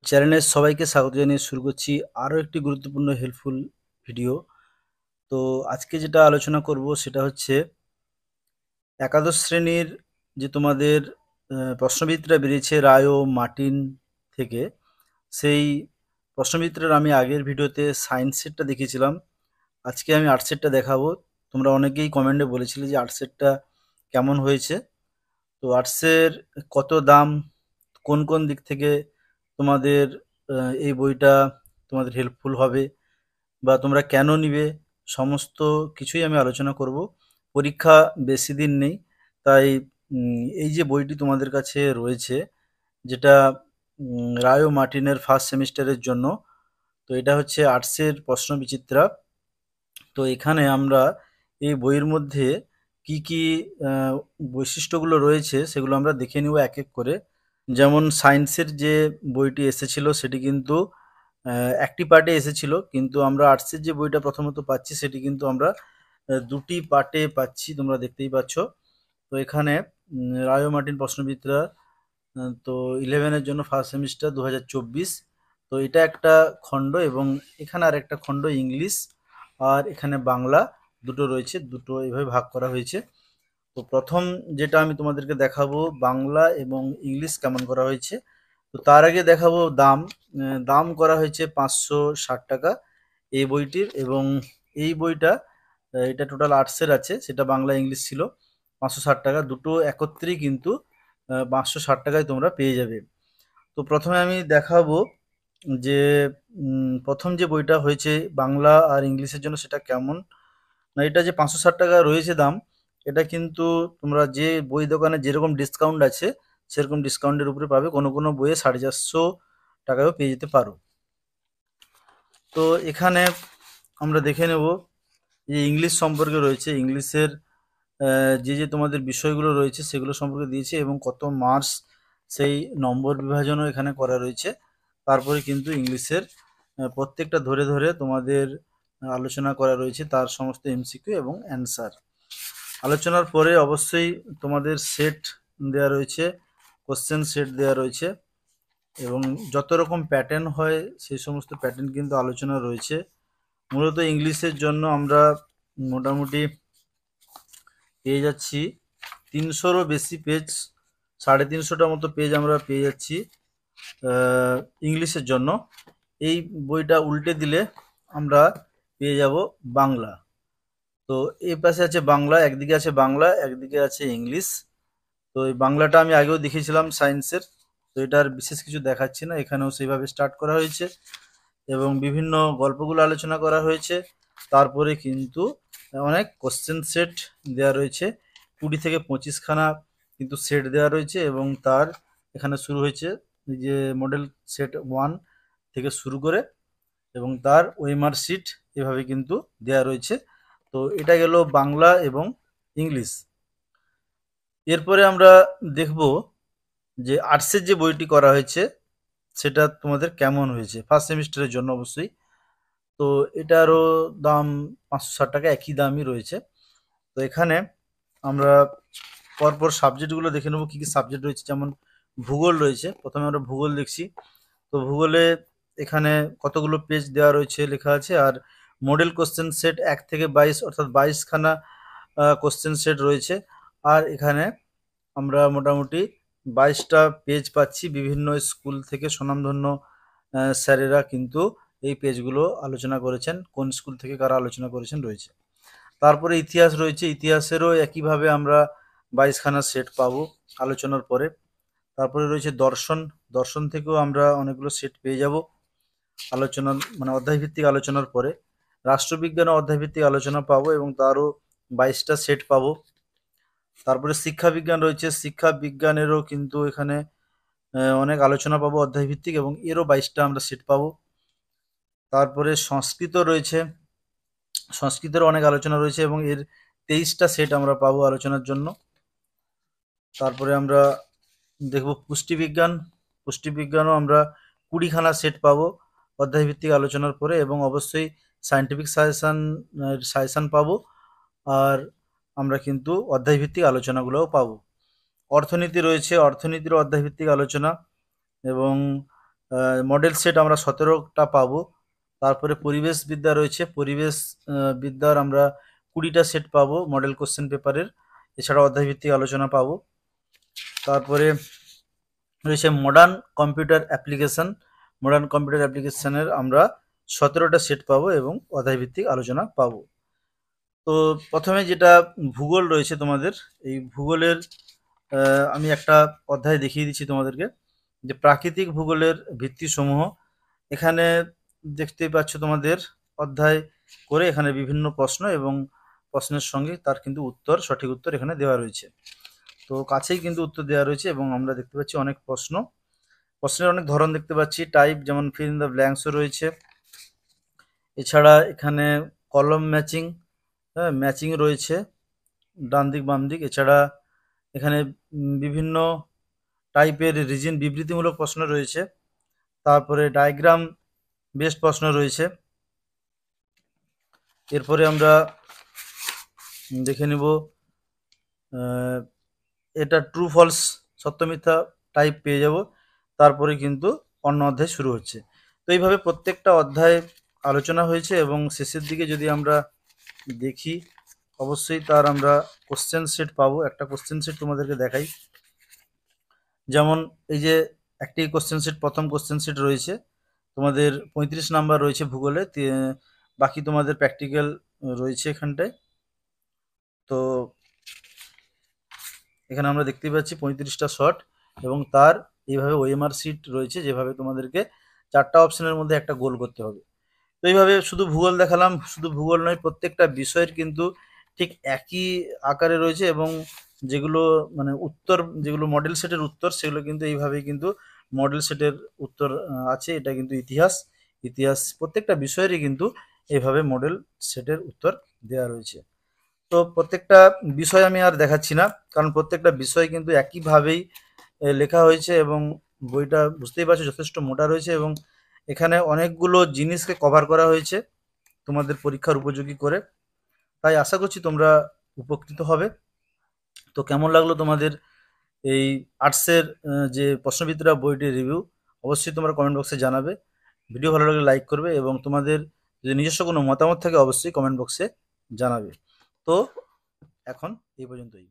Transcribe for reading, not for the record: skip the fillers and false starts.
চ্যানেলের সবাইকে স্বাগত জানিয়ে শুরু করছি আরও একটি গুরুত্বপূর্ণ হেল্পফুল ভিডিও। তো আজকে যেটা আলোচনা করব সেটা হচ্ছে একাদশ শ্রেণীর যে তোমাদের প্রশ্নবিদটা বেরিয়েছে রায় ও মার্টিন থেকে। সেই প্রশ্নবিদটার আমি আগের ভিডিওতে সায়েন্সেরটা দেখিয়েছিলাম। আজকে আমি আর্টসেরটা দেখাবো। তোমরা অনেকেই কমেন্টে বলেছিলে যে আর্টসেরটা কেমন হয়েছে। তো আর্টসের কত দাম, কোন কোন দিক থেকে তোমাদের এই বইটা তোমাদের হেল্পফুল হবে বা তোমরা কেন নিবে, সমস্ত কিছুই আমি আলোচনা করব। পরীক্ষা বেশি দিন নেই, তাই এই যে বইটি তোমাদের কাছে রয়েছে, যেটা রায় ও মার্টিনের ফার্স্ট সেমিস্টারের জন্য, তো এটা হচ্ছে আর্টসের প্রশ্ন বিচিত্রা। তো এখানে আমরা এই বইয়ের মধ্যে কি কি আহ, বৈশিষ্ট্যগুলো রয়েছে সেগুলো আমরা দেখে নিব এক এক করে। যেমন সায়েন্সের যে বইটি এসেছিল সেটি কিন্তু একটি পার্টে এসেছিল, কিন্তু আমরা আর্টসের যে বইটা প্রথমত পাচ্ছি সেটি কিন্তু আমরা দুটি পার্টে পাচ্ছি, তোমরা দেখতেই পাচ্ছ। তো এখানে রায় ও মার্টিন প্রশ্নবিদরা তো 11-এর জন্য ফার্স্ট সেমিস্টার 2024। তো এটা একটা খণ্ড এবং এখানে আর একটা খণ্ড ইংলিশ, আর এখানে বাংলা, দুটো রয়েছে, দুটো এভাবে ভাগ করা হয়েছে। তো প্রথম যেটা আমি তোমাদেরকে দেখাবো বাংলা এবং ইংলিশ কেমন করা হয়েছে। তো তার আগে দেখাবো দাম। দাম করা হয়েছে 560 টাকা এই বইটির, এবং এই বইটা এটা টোটাল আর্টসের আছে, সেটা বাংলা ইংলিশ ছিল 560 টাকা, দুটো একত্রেই কিন্তু 560 টাকায় তোমরা পেয়ে যাবে। তো প্রথমে আমি দেখাবো যে প্রথম যে বইটা হয়েছে বাংলা আর ইংলিশের জন্য সেটা কেমন। না, এটা যে 560 টাকা রয়েছে দাম, এটা কিন্তু তোমরা যে বই দোকানে যেরকম ডিসকাউন্ট আছে সেরকম ডিসকাউন্টের উপরে পাবে, কোনো কোনো বইয়ে 450 টাকায়ও পেয়ে যেতে পারো। তো এখানে আমরা দেখে নেব যে ইংলিশ সম্পর্কে রয়েছে, ইংলিশের যে যে তোমাদের বিষয়গুলো রয়েছে সেগুলো সম্পর্কে দিয়েছে এবং কত মার্কস, সেই নম্বর বিভাজনও এখানে করা রয়েছে। তারপরে কিন্তু ইংলিশের প্রত্যেকটা ধরে ধরে তোমাদের আলোচনা করা রয়েছে, তার সমস্ত এমসিকিউ এবং অ্যান্সার। আলোচনার পরে অবশ্যই তোমাদের সেট দেওয়া রয়েছে, কোশ্চেন সেট দেওয়া রয়েছে, এবং যত রকম প্যাটার্ন হয় সেই সমস্ত প্যাটার্ন কিন্তু আলোচনা রয়েছে। মূলত ইংলিশের জন্য আমরা মোটামুটি পেয়ে যাচ্ছি 300-রও বেশি পেজ, 350টার মতো পেজ আমরা পেয়ে যাচ্ছি ইংলিশের জন্য। এই বইটা উল্টে দিলে আমরা পেয়ে যাব বাংলা। তো এই পাশে আছে বাংলা, একদিকে আছে বাংলা, একদিকে আছে ইংলিশ। তো এই বাংলাটা আমি আগেও দেখিয়েছিলাম সায়েন্সের, তো এটার বিশেষ কিছু দেখাচ্ছি না, এখানেও সেইভাবে স্টার্ট করা হয়েছে এবং বিভিন্ন গল্পগুলো আলোচনা করা হয়েছে। তারপরে কিন্তু অনেক কোশ্চেন সেট দেওয়া রয়েছে, 20 থেকে 25খানা কিন্তু সেট দেওয়া রয়েছে, এবং তার এখানে শুরু হয়েছে এই যে মডেল সেট 1 থেকে শুরু করে, এবং তার ওএমআর শিট এভাবে কিন্তু দেওয়া রয়েছে। তো এটা গেল বাংলা এবং ইংলিশ। এরপরে আমরা দেখব যে আর্টসের যে বইটি করা হয়েছে সেটা তোমাদের কেমন হয়েছে ফার্স্ট সেমিস্টারের জন্য অবশ্যই। তো এটারও দাম 560 টাকা, একই দামই রয়েছে। তো এখানে আমরা পরপর সাবজেক্টগুলো দেখে নেবো কী কী সাবজেক্ট রয়েছে। যেমন ভূগোল রয়েছে, প্রথমে আমরা ভূগোল দেখছি। তো ভূগোলে এখানে কতগুলো পেজ দেওয়া রয়েছে লেখা আছে, আর মডেল কোশ্চেন সেট 1 থেকে 22, অর্থাৎ 22খানা কোশ্চেন সেট রয়েছে। আর এখানে আমরা মোটামুটি 22টা পেজ পাচ্ছি, বিভিন্ন স্কুল থেকে স্বনামধন্য স্যারেরা কিন্তু এই পেজগুলো আলোচনা করেছেন, কোন স্কুল থেকে কারা আলোচনা করেছেন রয়েছে। তারপরে ইতিহাস রয়েছে, ইতিহাসেরও একইভাবে আমরা 22খানা সেট পাবো আলোচনার পরে। তারপরে রয়েছে দর্শন, দর্শন থেকেও আমরা অনেকগুলো সেট পেয়ে যাব আলোচনা, মানে অধ্যায়ভিত্তিক আলোচনার পরে। রাষ্ট্রবিজ্ঞান ও অধ্যায়ভিত্তিক আলোচনা পাবো এবং তারও 22টা সেট পাবো। তারপরে শিক্ষা বিজ্ঞান রয়েছে, শিক্ষা বিজ্ঞানেরও কিন্তু এখানে অনেক আলোচনা পাবো অধ্যায়ভিত্তিক, এবং এরও 22টা আমরা সেট পাবো। তারপরে সংস্কৃত রয়েছে, সংস্কৃতেরও অনেক আলোচনা রয়েছে এবং এর 23টা সেট আমরা পাবো আলোচনার জন্য। তারপরে আমরা দেখব পুষ্টিবিজ্ঞান, পুষ্টিবিজ্ঞানও আমরা 20খানা সেট পাবো অধ্যায়ভিত্তিক আলোচনার পরে, এবং অবশ্যই সায়েন্টিফিক সাজেশান পাবো। আর আমরা কিন্তু অধ্যায়ভিত্তিক আলোচনাগুলোও পাবো। অর্থনীতি রয়েছে, অর্থনীতির অধ্যায়ভিত্তিক আলোচনা, এবং মডেল সেট আমরা 17টা পাবো। তারপরে পরিবেশ বিদ্যা রয়েছে, পরিবেশ বিদ্যার আমরা 20টা সেট পাবো মডেল কোশ্চেন পেপারের। এছাড়া অধ্যায়ভিত্তিক আলোচনা পাবো। তারপরে রয়েছে modern computer application. Modern computer অ্যাপ্লিকেশনের আমরা 17টা সেট পাবো এবং অধ্যায়ভিত্তিক আলোচনা পাবো। তো প্রথমে যেটা ভূগোল রয়েছে তোমাদের, এই ভূগোলের আমি একটা অধ্যায় দেখিয়ে দিচ্ছি তোমাদেরকে, যে প্রাকৃতিক ভূগোলের ভিত্তিসমূহ। এখানে দেখতেই পাচ্ছ তোমাদের অধ্যায় করে এখানে বিভিন্ন প্রশ্ন এবং প্রশ্নের সঙ্গে তার কিন্তু উত্তর, সঠিক উত্তর এখানে দেওয়া রয়েছে। তো কাছেই কিন্তু উত্তর দেওয়া রয়েছে এবং আমরা দেখতে পাচ্ছি অনেক প্রশ্ন, প্রশ্নের অনেক ধরন দেখতে পাচ্ছি। টাইপ যেমন ফিল ইন দ্য ব্ল্যাঙ্কসও রয়েছে। এছাড়া এখানে কলম ম্যাচিং, হ্যাঁ ম্যাচিং রয়েছে ডান দিক বাম দিক। এছাড়া এখানে বিভিন্ন টাইপের রিজন বিবৃতিমূলক প্রশ্ন রয়েছে। তারপরে ডায়াগ্রাম বেসড প্রশ্ন রয়েছে। এরপরে আমরা দেখে নেব এটা ট্রু ফলস, সত্য মিথ্যা টাইপ পেয়ে যাব। তারপরে কিন্তু অন্য অধ্যায় শুরু হচ্ছে। তো এইভাবে প্রত্যেকটা অধ্যায় আলোচনা হয়েছে এবং শেষের দিকে যদি আমরা দেখি অবশ্যই তার আমরা কোশ্চেন সেট পাবো। একটা কোশ্চেন সেট তোমাদেরকে দেখাই, যেমন এই যে একটি কোশ্চেন সেট, প্রথম কোশ্চেন সেট রয়েছে তোমাদের 35 নাম্বার রয়েছে ভূগোলে, বাকি তোমাদের প্র্যাকটিক্যাল রয়েছে এখানটায়। তো এখানে আমরা দেখতে পাচ্ছি 35টা শর্ট এবং তার এইভাবে ওএমআর সিট রয়েছে, যেভাবে তোমাদেরকে 4টা অপশনের মধ্যে একটা গোল করতে হবে। তো এইভাবে শুধু ভূগোল দেখালাম, শুধু ভূগোল নয়, প্রত্যেকটা বিষয়ের কিন্তু ঠিক একই আকারে রয়েছে এবং যেগুলো মানে উত্তর, যেগুলো মডেল সেটের উত্তর, সেগুলো কিন্তু এইভাবেই কিন্তু মডেল সেটের উত্তর আছে। এটা কিন্তু ইতিহাস, ইতিহাস প্রত্যেকটা বিষয়েরই কিন্তু এইভাবে মডেল সেটের উত্তর দেওয়া রয়েছে। তো প্রত্যেকটা বিষয় আমি আর দেখাচ্ছি না, কারণ প্রত্যেকটা বিষয় কিন্তু একইভাবেই লেখা হয়েছে এবং বইটা বুঝতেই পারছো যথেষ্ট মোটা রয়েছে এবং এখানে অনেকগুলো জিনিসকে কভার করা হয়েছে তোমাদের পরীক্ষার উপযোগী করে। তাই আশা করছি তোমরা উপকৃত হবে। তো কেমন লাগলো তোমাদের এই আর্টসের যে প্রশ্নবিদ্যা বইটির রিভিউ, অবশ্যই তোমরা কমেন্ট বক্সে জানাবে। ভিডিও ভালো লাগলে লাইক করবে এবং তোমাদের যদি নিজস্ব কোনো মতামত থাকে অবশ্যই কমেন্ট বক্সে জানাবে। তো এখন এই পর্যন্তই।